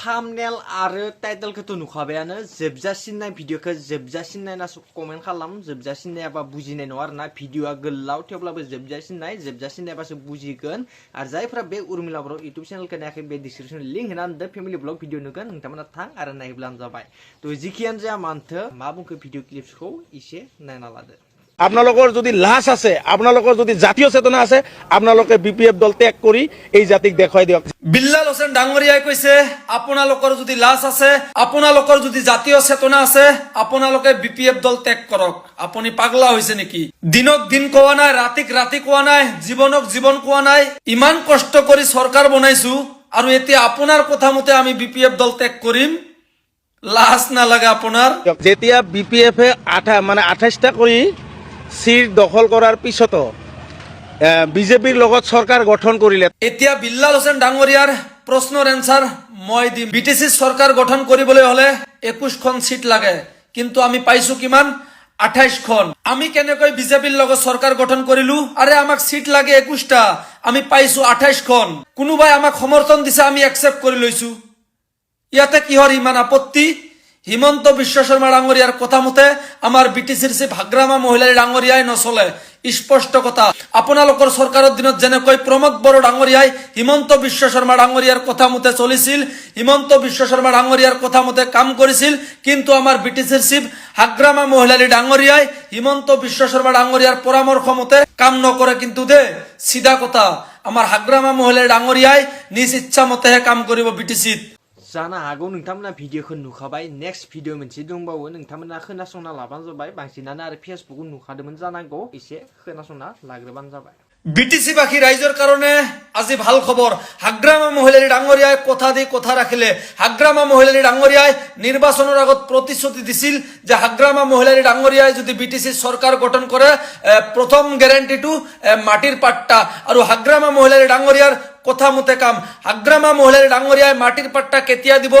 Thumbnail आरो टाइटेलखौथ' नुखाबायानो जोबजासिम नाय भिडिअखौ जोबजासिम नायना कमेन्ट खालाम जोबजासिम नायाबा बुजिनाय नङा आरोना भिडिअआ गोलाव थेवब्लाबो जोबजासिम नायबासो बुजिगोन आरो जायफ्रा बे उर्मिला बर' इउट्युब चेनेलखौ नायाखै बे डिसक्रिप्शन लिंक होना दोनदो फेमिलि ब्लग भिडिअ नुगोन नोंथांमोना थां आरो नायब्लानो जाबाय तो जिखियानो जाया मानथो मा बुंखो भिडिअ क्लिप्सखौ एसे नायना लादो আপোনালোকৰ যদি লাজ আছে আপোনালোকৰ যদি জাতীয় চেতনা আছে আপোনালোকে বিপিএফ দল ত্যাগ কৰি এই জাতিক দেখাই দিয়ক বিল্লাল হোসেন ডাঙৰীয়াই কৈছে আপোনালোকৰ যদি লাজ আছে আপোনালোকৰ যদি জাতীয় চেতনা আছে আপোনালোকে বিপিএফ দল ত্যাগ কৰক আপুনি পাগলা হৈছে নেকি দিনক দিন কোৱা নাই ৰাতিক ৰাতি কোৱা নাই জীৱনক জীৱন কোৱা নাই ইমান কষ্ট কৰি চৰকাৰ বনাইছো আৰু এতিয়া আপোনাৰ কথা মতে আমি বিপিএফ দল ত্যাগ কৰিম লাজ নালাগে আপোনাৰ যেতিয়া বিপিএফে 28টা কৰি সিট দখল কৰাৰ পিছতো বিজেপিৰ লগত চৰকাৰ গঠন কৰিলে এতিয়া বিল্লাল হোসেন ডাঙৰীয়াৰ প্ৰশ্নৰ এনসাৰ মই দিম বিটিসি চৰকাৰ গঠন কৰিবলৈ হলে 21খন সিট লাগে কিন্তু আমি পাইছো কিমান 28খন আমি কেনেকৈ বিজেপিৰ লগত চৰকাৰ গঠন কৰিলো আৰে আমাক সিট লাগে 21টা আমি পাইছো 28খন কোনোবাই আমাক সমৰ্থন দিছে আমি একসেপ্ট কৰি লৈছো ইয়াতে কিহৰ ইমান আপত্তি হিমন্ত বিশ্ব শৰ্মা ডাঙৰীয়াৰ কথা মতে আমাৰ বিটিসিৰ সে ভাগ্ৰামা মহিলাৰ ডাঙৰীয়াই নচলে স্পষ্ট কথা আপোনালোকৰ চৰকাৰৰ দিনত যেনেকৈ প্ৰমোদ বড়ো ডাঙৰীয়াই হিমন্ত বিশ্ব শৰ্মা ডাঙৰীয়াৰ কথা মতে চলিছিল হিমন্ত বিশ্ব শৰ্মা ডাঙৰীয়াৰ কথা মতে কাম কৰিছিল কিন্তু আমাৰ বিটিসিৰ চিফ ভাগ্ৰামা মহিলাৰ ডাঙৰীয়াই হিমন্ত বিশ্ব শৰ্মা ডাঙৰীয়াৰ পৰামৰ্শ মতে কাম নকৰে কিন্তু দে সিধা কথা আমাৰ ভাগ্ৰামা মহিলাৰ ডাঙৰীয়াই নিজ ইচ্ছা মতেহে কাম কৰিব বিটিসিত जानो हागौ नोंथांमोना भिडिअखौ नुखाबाय नेक्स्ट भिडिअ मोनसे दंबावो नोंथांमोना खोनासंना लाबानो जाबाय बांसिनानो आरो फेसबुकआव नुखादोंमोन जानांगौ एसे खोनासंना लाग्रोबानो जाबाय বিটিসি বাকি ৰাইজৰ কাৰণে আজি ভাল খবৰ হাগ্ৰামা মহিলাৰ ডাঙৰীয়াই কথা দি কথা ৰাখিলে হাগ্ৰামা মহিলাৰ ডাঙৰীয়াই নিৰ্বাচনৰ আগত প্ৰতিশ্ৰুতি দিছিল যে হাগ্ৰামা মহিলাৰ ডাঙৰীয়াই যদি বিটিসি চৰকাৰ গঠন কৰে প্ৰথম গ্যাৰান্টিটো মাটিৰ পাট্টা আৰু হাগ্ৰামা মহিলাৰ ডাঙৰীয়াৰ কথা মতে কাম হাগ্ৰামা মহিলাৰ ডাঙৰীয়াই মাটিৰ পাট্টা কেতিয়া দিব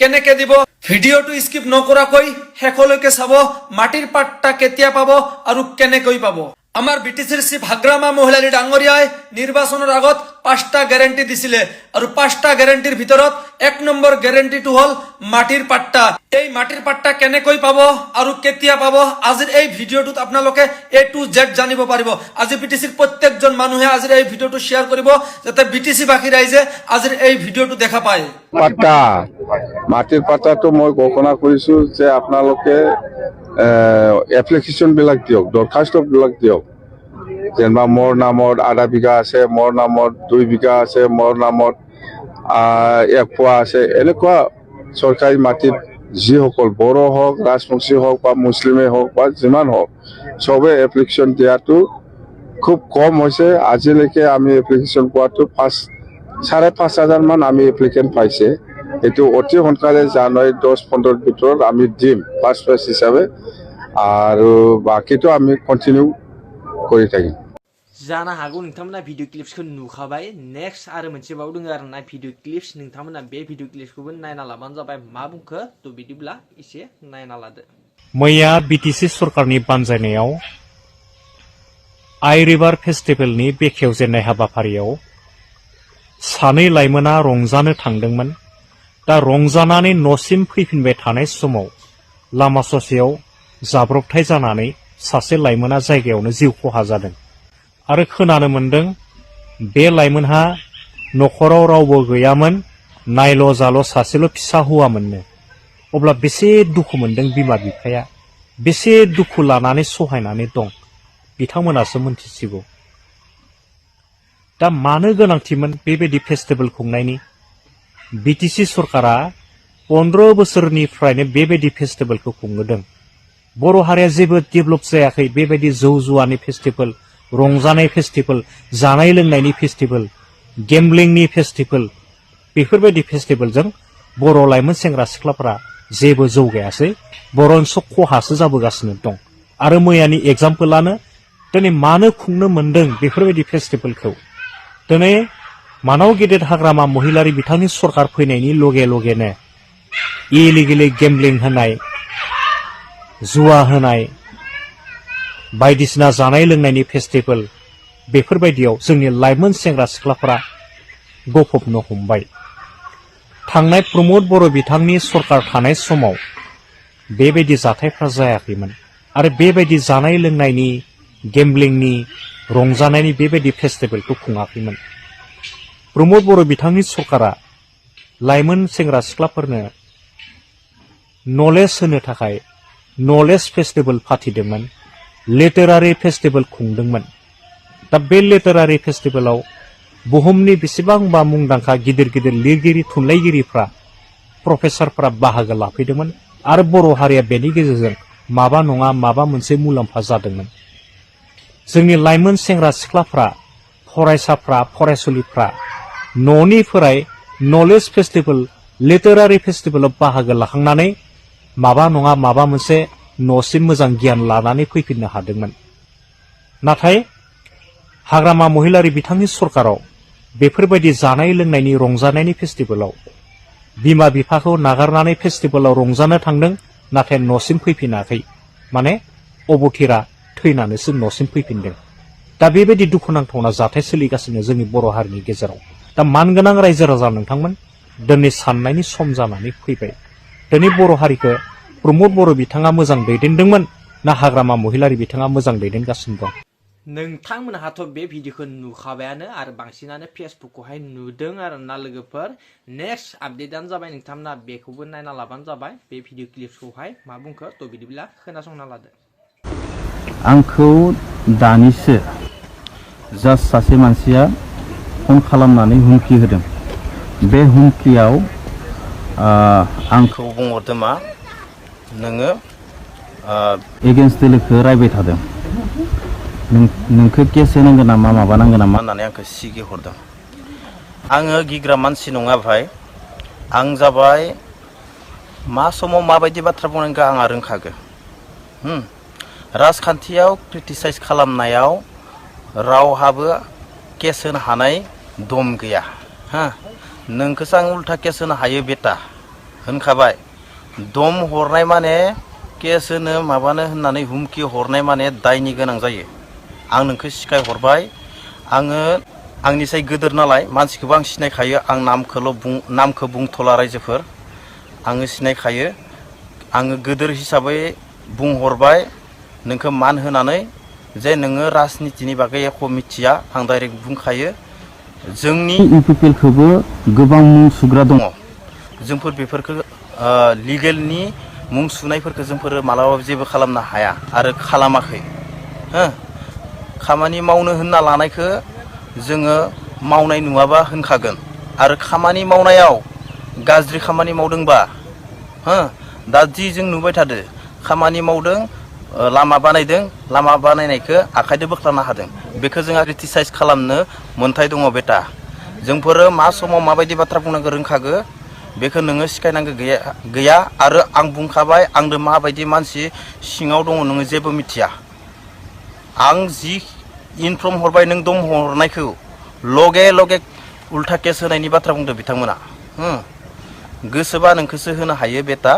কেনেকে দিব ভিডিঅটো স্কিপ নকৰাকৈ শেষলৈকে চাব মাটিৰ পাট্টা কেতিয়া পাব আৰু কেনেকৈ পাব আমাৰ বিটিসিৰ সি ভাগ্ৰামা মহিলাৰ ডাঙৰীয়াই নিৰ্বাচনৰ আগত 5টা গ্যাৰান্টি দিছিলে আৰু 5টা গ্যাৰান্টিৰ ভিতৰত 1 নম্বৰ গ্যাৰান্টিটো হল মাটিৰ পাট্টা এই মাটিৰ পাট্টা কেনেকৈ পাব আৰু কেতিয়া পাব আজিৰ এই ভিডিঅটোত আপোনালোকে A to Z জানিব পাৰিব আজি বিটিসিৰ প্ৰত্যেকজন মানুহে আজিৰ এই ভিডিঅটো শেয়াৰ কৰিব যাতে বিটিসি বাকি ৰাইজে আজিৰ এই ভিডিঅটো দেখা পায় পাট্টা মাটিৰ পাট্টাটো মই ঘোষণা কৰিছো যে আপোনালোকে এপ্লিকেশন বিলাক দিয়ক দৰখাস্ত বিলাক দিয়ক যেনবা মোৰ নামত আধা বিঘা আছে মোৰ নামত 2 বিঘা আছে মোৰ নামত 1 পোৱা আছে এনেকুৱা চৰকাৰী মাটিত যিসকল বড়ো হওক ৰাজবংশী হওক বা মুছলিমে হওক বা যিমান হওক সবে এপ্লিকেশন দিয়াটো খুব কম হৈছে আজিলৈকে আমি এপ্লিকেশন পোৱাটো 5,500 মান আমি এপ্লিকেন্ট পাইছে এটো অতি সোনকালে জানুৱাৰী 10-15 ভিতৰত আমি দিম ফাৰ্স্ট ফেজ হিচাপে আৰু বাকিটো আমি কন্টিনিউ কৰি থাকিম जानो हागौ नोंथांमोना भिडिअ क्लिप्सखौ नुखाबाय नेक्स्ट आरो मोनसे बाव दङ आरोना भिडिअ क्लिप्स नोंथांमोना बे भिडिअ क्लिप्सखौबो नायना लाबानो जाबाय मा बुंखो तो बिदिब्ला एसे नायना लादो मैया बिटिसि सरकारनि बानजायनायाव आइ रिभार फेस्टिभेलनि बेखेवजेननाय हाबाफारियाव सानै लाइमोना रंजानो थांदोंमोन दा रंजानानै न'सिम फैफिनबाय थानाय समाव लामा ससेयाव जाब्रबथाय जानानै सासे लाइमोना जायगायावनो जिउ खहा जादों आरो खोनानो मोनदों बे लाइमोनहा नखराव रावबो गैयामोन नायल' जाल' सासेल' फिसा हौवामोननो अब्ला बेसे दुखु मोनदों बिमा बिफाया बेसे दुखु लानानै सहायनानै दं बिथांमोनासो मोनथिसिगौ दा मानो गोनांथिमोन बेबायदि फेस्टिभेल खुंनायनि बिटिसि सरकारा 15 बोसोरनिफ्रायनो बेबायदि फेस्टिभेलखौ खुंदों बर' हारिया जेबो डेभेलप जायाखै बेबायदि जौ जुवानि फेस्टिभेल रंजानाय फेस्टिभेल जानाय लोंनायनि फेस्टिभेल गेम्बलिंनि फेस्टिभेल बेफोरबायदि फेस्टिभेलजों बर' लाइमोन सेंग्रा सिख्लाफोरा जेबो जौगायासै बरन्स खहासो जाबोगासिनो दं आरो मैयानि एग्जाम्पलानो दिनै मानो खुंनो मोनदों बेफोरबायदि फेस्टिभेलखौ दिनै मानाव गेदेर हाग्रामा महिलारि बिथांनि सरकार फैनायनि लगे लगेनो इलिगेलि गेम्बलिं होनाय जुवा होनाय बायदिसिना जानाय लोंनायनि फेस्टिभेल बेफोरबायदियाव जोंनि लाइमोन सेंग्रा सिख्लाफोरा गफबनो हमबाय थांनाय प्रमोद बर' बिथांनि सरकार थानाय समाव बेबायदि जाथायफ्रा जायाखैमोन आरो बेबायदि जानाय लोंनायनि गेम्बलिंनि रंजानायनि बेबायदि फेस्टिभेलखौ खुङाखैमोन। प्रमोद बर' बिथांनि सरकारा लाइमोन सेंग्रा सिख्लाफोरनो नलेज होनो थाखाय नलेज फेस्टिभेल फाथिदोंमोन, लिटारारि फेस्टिभेल खुंदोंमोन। दा बे लिटारारि फेस्टिभेलाव बुहुमनि बेसेबांबा मुंदांखा गिदिर गिदिर लिरगिरि थुनलाइगिरिफ्रा प्रफेसारफ्रा बाहागो लाफैदोंमोन आरो बर' हारिया बेनि गेजेरजों माबा नङा माबा मोनसे मुलाम्फा जादोंमोन। जोंनि लाइमोन सेंग्रा सिख्लाफ्रा, फरायसाफ्रा, फरायसुलिफ्रा न'निफ्राय नलेज फेस्टिभेल, लिटारारि फेस्टिभेलाव बाहागो लाखांनानै माबा नङा माबा मोनसे न'सिम मोजां गियान लानानै फैफिननो हादोंमोन। नाथाय हाग्रामा महिलारि बिथांनि सरकाराव बेफोरबायदि जानाय लोंनायनि रंजानायनि फेस्टिभेलाव बिमा बिफाखौ नागारनानै फेस्टिभेलाव रंजानो थांदों, नाथाय न'सिम फैफिनाखै, माने अबथिरा थैनानैसो न'सिम फैफिनदों। दा बेबायदि दुखुनांथावना जाथाय सोलिगासिनो जोंनि बर' हारिनि गेजेराव। दा मानगोनां रायजो राजा नोंथांमोन, दिनै साननायनि सम जानानै फैबाय। दिनै बर' हारिखौ प्रमोद बर' बिथाङा मोजां दैदेनदोंमोन ना हाग्रामा महिलारि बिथाङा मोजां दैदेनगासिनो दं? नोंथांमोनहाथ' बे भिडिअखौ नुखाबायानो आरो बांसिनानो फेसबुकखौहाय नुदों आरो ना लोगोफोर। नेक्स्ट आपडेटआनो जाबाय नोंथांमोना बेखौबो नायना लाबानो जाबाय, बे भिडिअ क्लिप्सखौहाय मा बुंखो थ' बिदिब्ला खोनासंना लादो। आंखौ दानिसो जास्ट सासे मानसिया फन खालामनानै हुमखि होदों। बे हुमखियाव आंखौ बुंहरदों मा नोङो एगेन्स्ट दोलोखौ रायबाय थादों, नोंखौ केस होनांगोन नामा माबा नांगोन नामा होननानै आंखौ सिगि हरदों। आङो गिग्रा मानसि नङा भाइ। आं जाबाय मा समाव माबायदि बाथ्रा बुंनांगौ आंहा रोंखागो। राजखान्थियाव क्रिटिसाइज खालामनायाव रावहाबो केस होनो हानाय दम गैया। नोंखौसो आं उल्था केस होनो हायो बेटा होनखाबाय। दम हरनाय माने केस होनो माबानो होननानै हुमखि हरनाय माने दायनि गोनां जायो। आं नोंखौ सिखाय हरबाय। आङो आंनिसाय गोदोर नालाय मानसिखौबो आं सिनायखायो। आं नामखौ बुंथ'ला रायजोफोर, आङो सिनायखायो। आङो गोदोर हिसाबै बुंहरबाय नोंखौ मान होनानै जे नोङो राजनितिनि बागै एख' मिथिया। आं डाइरेक्ट बुंखायो। जोंनि इउपिपिएलखौबो गोबां मुं सुग्रा दङ। जोंफोर बेफोरखौ लिगेलनि मुं सुनायफोरखौ जोंफोर मालाबाबो जेबो खालामनो हाया आरो खालामाखै। खामानि मावनो होनना लानायखौ जोङो मावनाय नुवाबा होनखागोन। आरो खामानि मावनायाव गाज्रि खामानि मावदोंबा दा जि जों नुबाय थादो खामानि मावदों, लामा बानायदों, लामा बानायनायखौ आखाइजों बोख्लाना होदों, बेखौ जोंहा क्रिटिसाइज खालामनो मोन्थाय दङ बेटा। जोंफोरो मा समाव माबायदि बाथ्रा बुंनांगौ रोंखागो, बेखौ नोङो सिखायनांगौ गैया। आरो आं बुंखाबाय आंदो माबायदि मानसि सिङाव दङ नोङो जेबो मिथिया। आं जि इनफर्म हरबाय नों दम हरनायखौ लगे लगे उल्था केस होनायनि बाथ्रा बुंदों बिथांमोना। गोसोबा नोंखौसो होनो हायो बेटा।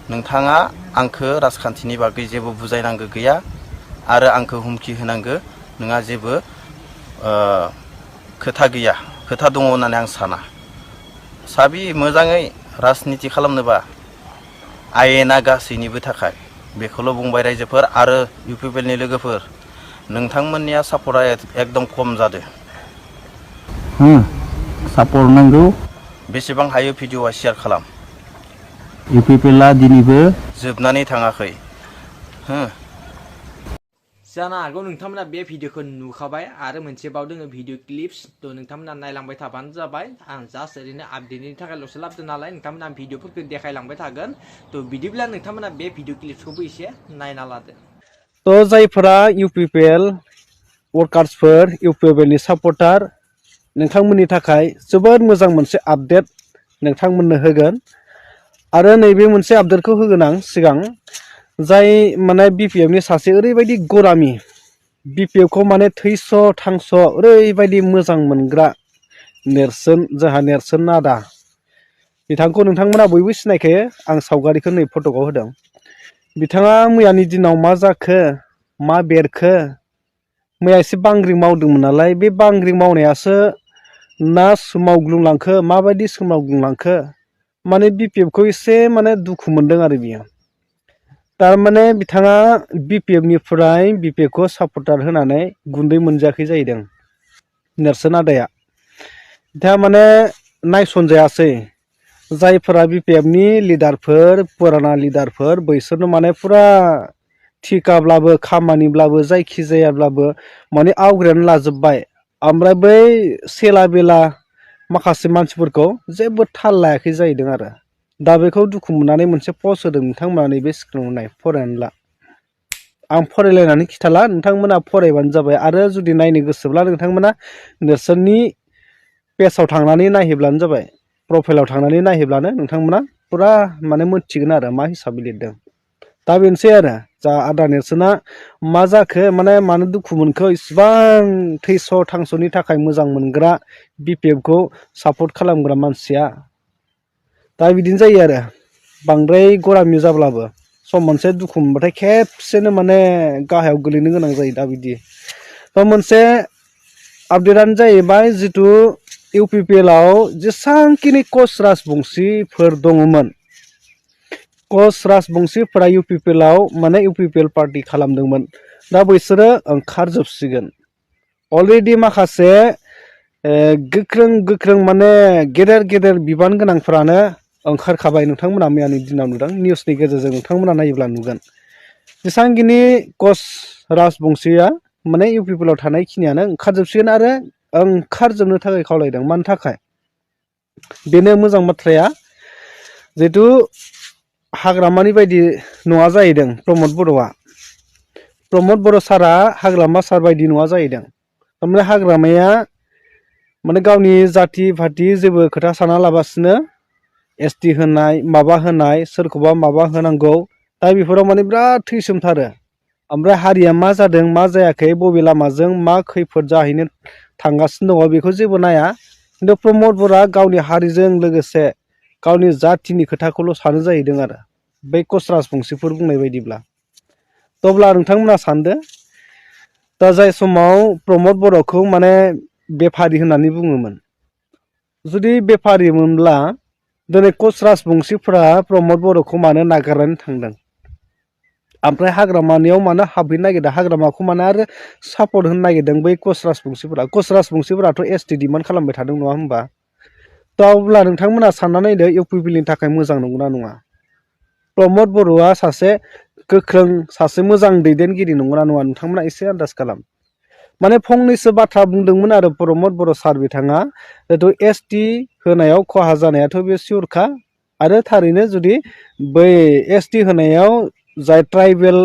नोंथाङा आंखौ राजखान्थिनि बागै जेबो बुजायनांगौ गैया आरो आंखौ हुमखि होनांगौ नोंहा जेबो खोथा गैया, खोथा दङ होननानै आं साना। साबि मोजाङै राजनिति खालामनोबा आयेना गासैनिबो थाखाय, बेखौल' बुंबाय रायजोफोर। आरो इउपिपिएलनि लोगोफोर, नोंथांमोननिया सापर्टआ एकदम खम जादो। सापर्ट नांगौ। बेसेबां हायो भिडिअआ शेयार खालाम। इउपिपिएलआ दिनैबो जोबनानै थाङाखै। जानो हागौ नोंथांमोना बे भिडिअखौ नुखाबाय आरो मोनसेबाव दोङो भिडिअ क्लिप्स, थ' नोंथांमोना नायलांबाय थाबानो जाबाय। आं जास्ट ओरैनो आपडेटनि थाखायल'सो लाबोदों नालाय नोंथांमोना भिडिअफोरखौ देखायलांबाय थागोन। थ' बिदिब्ला नोंथांमोना बे भिडिअ क्लिप्सखौबो एसे नायना लादो। थ' जायफोरा इउपिपिएल वर्कार्सफोर, इउपिपिएलनि सापर्टार, नोंथांमोननि थाखाय जोबोद मोजां मोनसे आपडेट नोंथांमोननो होगोन। आरो नैबे मोनसे आपडेटखौ होगोन आं सिगां, जाय माने बिपिएफनि सासे ओरैबायदि गरामि, बिपिएफखौ माने थैस' थांस' ओरैबायदि मोजां मोनग्रा नेरसोन, जोंहा नेरसोन नादा, बिथांखौ नोंथांमोना बयबो सिनायखायो। आं सावगारिखौ नै फटकआव होदों। बिथाङा मैयानि दिनाव मा जाखो, मा बेरखो, मैया एसे बांग्रिं मावदोंमोन नालाय, बे बांग्रिं मावनायासो ना सोमावग्लुंलांखो, माबायदि सोमावग्लुंलांखो माने BPF खौ एसे माने दुखु मोनदों आरो बियो थारमाने बिथाङा BPF निफ्राय BPF खौ सापर्टार होनानै गुन्दै मोनजायाखै जाहैदों नेरसोन आदाया बिथाङा माने नायसनजायासै जायफोरा BPF नि लिडारफोर पुराना लिडारफोर बैसोरनो माने फुरा थिकाब्लाबो खामानिब्लाबो जायखि जायाब्लाबो माने आवग्रिनानै लाजोबबाय ओमफ्राय बै सेला बेला माखासे मानसिफोरखौ जेबो थाल लायाखै जाहैदों आरो दा बेखौ दुखु मोननानै मोनसे पस्ट होदों नोंथांमोना नैबे स्क्रिनाव नाय फरायनानै ला आं फरायलायनानै खिथाला नोंथांमोना फरायबानो जाबाय आरो जुदि नायनो गोसोब्ला नोंथांमोना नेरसोननि पेजाव थांनानै नायहैब्लानो जाबाय प्रफाइलाव थांनानै नायहैब्लानो नोंथांमोना फुरा माने मोनथिगोन आरो मा हिसाबै लिरदों दा बेनोसै आरो जा आदा नेरसोना मा जाखो माने मानो दुखु मोनखो इसिबां थैस' थांस'नि थाखाय मोजां मोनग्रा BPF खौ सापर्ट खालामग्रा मानसिया दा बिदिनो जायो आरो बांद्राय गरामि जाब्लाबो सम मोनसे दुखु मोनबाथाय खेबसेनो माने गाहायाव गोलैनो गोनां जायो दा बिदि दा मोनसे आपडेटआनो जाहैबाय जितु UPPL आव जेसांखिनि कच राजबंशीफोर दङमोन कच राजबंशीफोरा UPPL आव माने UPPL पार्टी खालामदोंमोन दा बैसोरो ओंखारजोबसिगोन अलरेडि माखासे गोख्रों गोख्रों माने गेदेर गेदेर बिबान गोनांफ्रानो ओंखारखाबाय नोंथांमोना मैयानि दिनाव नुदों निउसनि गेजेरजों नोंथांमोना नायोब्ला नुगोन जेसांखिनि कच राजबंशीया माने UPPL आव थानाय खिनियानो ओंखारजोबसिगोन आरो ओंखारजोबनो थाखाय खावलायदों मानि थाखाय बेनो मोजां बाथ्राया जिहेतु हाग्रामानि बायदि नङा जाहैदों प्रमद बर' सारा हाग्रामा सार बायदि नङा जाहैदों थारमाने हाग्रामाया माने गावनि जाथि फाथि जेबो खोथा साना लाबासिनो ST होनाय माबा होनाय सोरखौबा माबा होनांगौ दा बेफोराव माने बिराद थैसोमथारो ओमफ्राय हारिया मा जादों मा जायाखै बबे लामाजों मा खैफोद जाहैनो थांगासिनो दङ बेखौ जेबो नाया खिन्थु प्रमद बर'आ गावनि हारिजों लोगोसे गावनि जाथिनि खोथाखौल' सानो जाहैदों आरो बै कच राजबंशीफोर बुंनाय बायदिब्ला अब्ला नोंथांमोना सानदो दा जाय समाव प्रमद बर'खौ माने बेफारि होननानै बुङोमोन जुदि बेफारिमोनब्ला दिनै कच राजबंशीफोरा प्रमद बर'खौ मानो नागारनानै थांदों ओमफ्राय हाग्रामानियाव मानो हाबहैनो नागिरदों हाग्रामाखौ मानो आरो सापर्ट होनो नागिरदों बै कच राजबंशीफोराथ' ST डिमान्ड खालामबाय थादों नङा होमबा दा अब्ला नोंथांमोना सानना नायदो UPPL नि थाखाय मोजां नंगौना नङा प्रमद बर'आ सासे गोख्रों सासे मोजां दैदेनगिरि नंगौना नङा नोंथांमोना एसे आन्दाज खालाम माने फंनैसो बाथ्रा बुंदोंमोन आरो प्रमद बर' सार बिथाङा जिहेतु ST होनायाव खहा जानायाथ' बे सिउरखा आरो थारैनो जुदि बै ST होनायाव जाय ट्राइबेल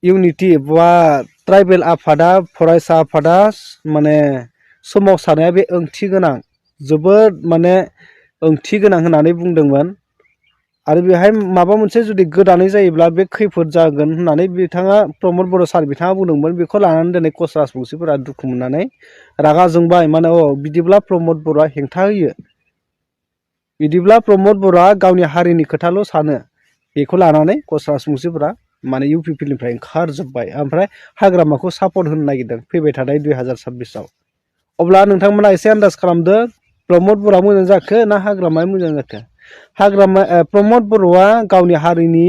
इउनिटि बा ट्राइबेल आफादा फरायसा आफादा माने सोमावसारनाया बे ओंथि गोनां जोबोद माने ओंथि गोनां होननानै बुंदोंमोन आरो बेहाय माबा मोनसे जुदि गोदानै जायोब्ला बे खैफोद जागोन होननानै बिथाङा प्रमद बर' सार बिथाङा बुंदोंमोन बेखौ लानानै दिनै कच राजबंशीफोरा दुखु मोननानै रागा जोंबाय माने बिदिब्ला प्रमद बर'आ हेंथा होयो बिदिब्ला प्रमद बर'आ गावनि हारिनि खोथाल' सानो बेखौ लानानै कच राजबंशीफोरा माने UPPL निफ्राय ओंखारजोब्बाय ओमफ्राय हाग्रामाखौ सापर्ट होनो नागिरदों फैबाय थानाय 2026 आव अब्ला नोंथांमोना एसे आन्दाज खालामदो प्रमद बर'आ मोजां जाखो ना हाग्रामाया मोजां जाखो प्रमद बर'आ गावनि हारिनि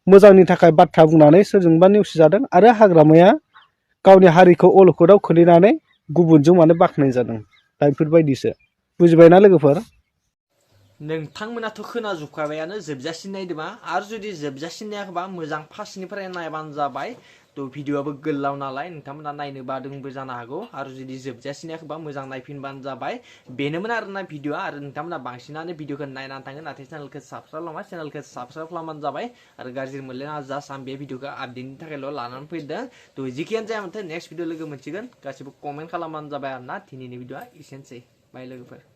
मोजांनि थाखाय बाथ्रा बुंनानै सोरजोंबा नेवसिजादों आरो हाग्रामाया गावनि हारिखौ अलखदाव खोलैनानै गुबुनजों माने बाख्नाय जादों दा बेफोरबायदिसो बुजिबायना लोगोफोर नोंथांमोनाथ' खोनाजोबखाबायानो जोबजासिन नायदोंबा आरो जुदि जोबजासिन नायाखैबा मोजां फार्स्टनिफ्राय नायबानो जाबाय थ' भिडिअआबो गोलाव नालाय नोंथांमोना नायनो बादोंबो जानो हागौ आरो जुदि जोबजासिन नायाखैबा मोजां नायफिनबानो जाबाय बेनोमोन आरोना भिडिअआ आरो नोंथांमोना बांसिनानो भिडिअखौ नायनानै थाङो नाथाय चेनेलखौ साबसक्राइब खालामा चेनेलखौ साबसक्राइब खालामबानो जाबाय आरो गाज्रि मोनलायना जास्ट आं बे भिडिअखौ आपडेटनि थाखायल' लानानै फैदों थ' जिखियानो जाया माथो नेक्स्ट भिडिअ लोगो मोनसिगोन गासिबो कमेन्ट खालामबानो जाबाय आरोना दिनैनि भिडिअआ एसेनोसै बाय लोगोफोर